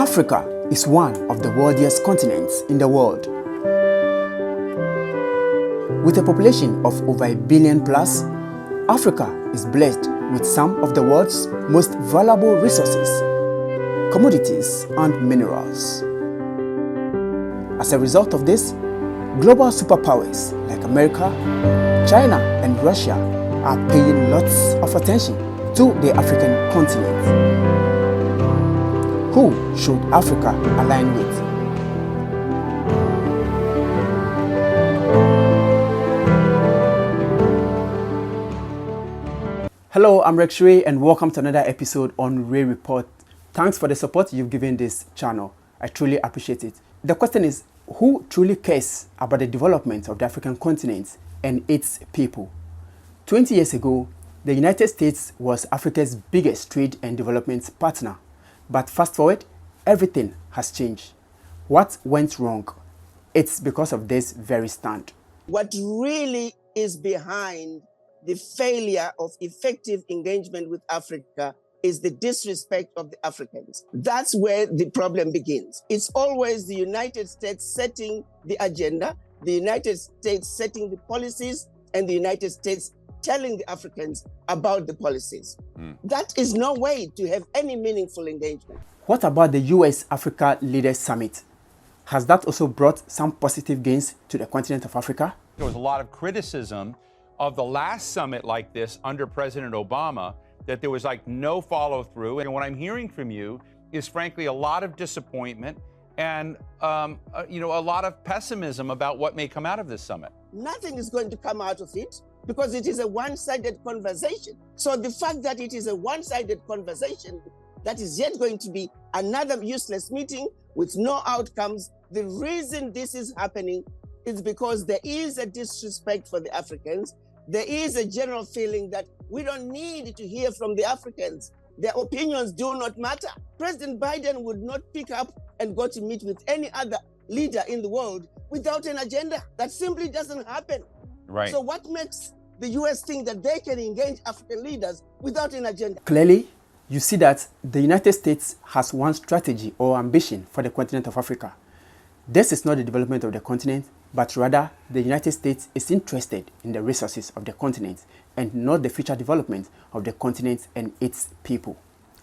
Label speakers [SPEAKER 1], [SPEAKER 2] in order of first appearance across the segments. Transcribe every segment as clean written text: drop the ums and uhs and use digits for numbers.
[SPEAKER 1] Africa is one of the wealthiest continents in the world. With a population of over 1 billion plus, Africa is blessed with some of the world's most valuable resources, commodities, and minerals. As a result of this, global superpowers like America, China, and Russia are paying lots of attention to the African continent. Who should Africa align with? Hello, I'm Rex Ray and welcome to another episode on Ray Report. Thanks for the support you've given this channel. I truly appreciate it. The question is, who truly cares about the development of the African continent and its people? 20 years ago, the United States was Africa's biggest trade and development partner. But fast forward, everything has changed. What went wrong? It's because of this very stand.
[SPEAKER 2] What really is behind the failure of effective engagement with Africa is the disrespect of the Africans. That's where the problem begins. It's always the United States setting the agenda, the United States setting the policies, and the United States telling the Africans about the policies. That is no way to have any meaningful engagement.
[SPEAKER 1] What about the US-Africa Leaders Summit? Has that also brought some positive gains to the continent of Africa?
[SPEAKER 3] There was a lot of criticism of the last summit like this under President Obama, that there was like no follow through. And what I'm hearing from you is frankly a lot of disappointment and a lot of pessimism about what may come out of this summit.
[SPEAKER 2] Nothing is going to come out of it because it is a one-sided conversation. So the fact that it is a one-sided conversation, that is yet going to be another useless meeting with no outcomes. The reason this is happening is because there is a disrespect for the Africans. There is a general feeling that we don't need to hear from the Africans. Their opinions do not matter. President Biden would not pick up and go to meet with any other leader in the world without an agenda. That simply doesn't happen.
[SPEAKER 3] Right.
[SPEAKER 2] So what makes the US think that they can engage African leaders without an agenda?
[SPEAKER 1] Clearly, you see that the United States has one strategy or ambition for the continent of Africa. This is not the development of the continent, but rather the United States is interested in the resources of the continent and not the future development of the continent and its people.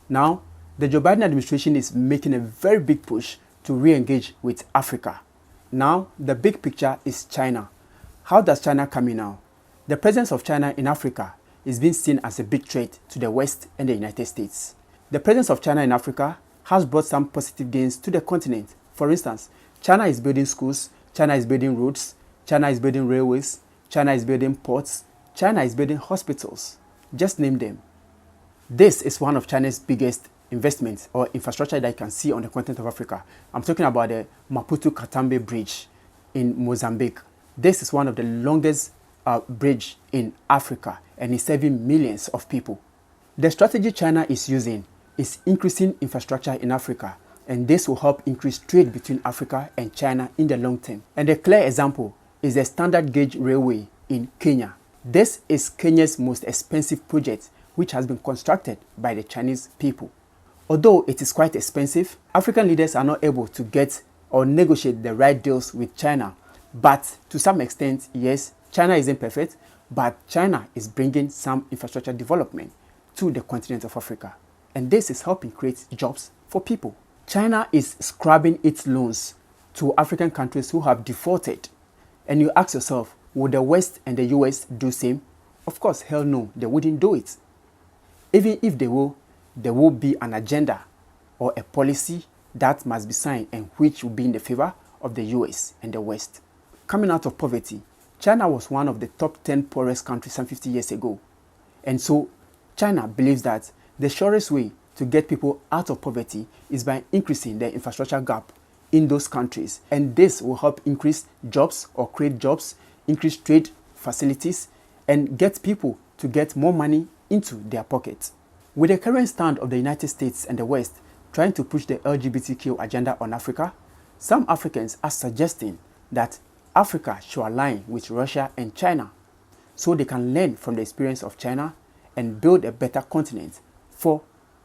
[SPEAKER 1] Now, the Joe Biden administration is making a very big push to re-engage with Africa. Now, the big picture is China. How does China come in now? The presence of China in Africa is being seen as a big threat to the West and the United States. The presence of China in Africa has brought some positive gains to the continent. For instance, China is building schools, China is building roads, China is building railways, China is building ports, China is building hospitals. Just name them. This is one of China's biggest investments or infrastructure that you can see on the continent of Africa. I'm talking about the Maputo-Katambe Bridge in Mozambique. This is one of the longest bridge in Africa and is serving millions of people. The strategy China is using is increasing infrastructure in Africa, and this will help increase trade between Africa and China in the long term. And a clear example is the standard gauge railway in Kenya. This is Kenya's most expensive project, which has been constructed by the Chinese people. Although it is quite expensive, African leaders are not able to get or negotiate the right deals with China. But to some extent, yes, China isn't perfect, but China is bringing some infrastructure development to the continent of Africa. And this is helping create jobs for people. China is scrubbing its loans to African countries who have defaulted. And you ask yourself, would the West and the US do same? Of course, hell no, they wouldn't do it. Even if they will, there will be an agenda or a policy that must be signed and which will be in the favor of the US and the West. Coming out of poverty, China was one of the top 10 poorest countries some 50 years ago. And so China believes that the surest way to get people out of poverty is by increasing the infrastructure gap in those countries. And this will help increase jobs or create jobs, increase trade facilities, and get people to get more money into their pockets. With the current stand of the United States and the West trying to push the LGBTQ agenda on Africa, some Africans are suggesting that Africa should align with Russia and China so they can learn from the experience of China and build a better continent for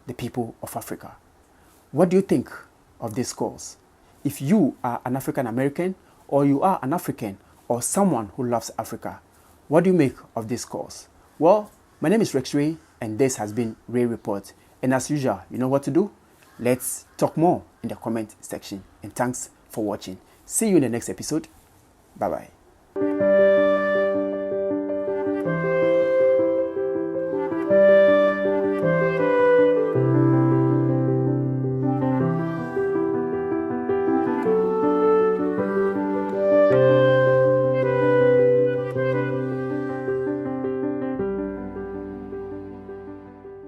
[SPEAKER 1] the people of Africa. What do you think of these calls? If you are an African American, or you are an African, or someone who loves Africa, what do you make of these calls? Well, my name is Rex Ray, and this has been Ray Report. And as usual, you know what to do? Let's talk more in the comment section. And thanks for watching. See you in the next episode. Bye-bye.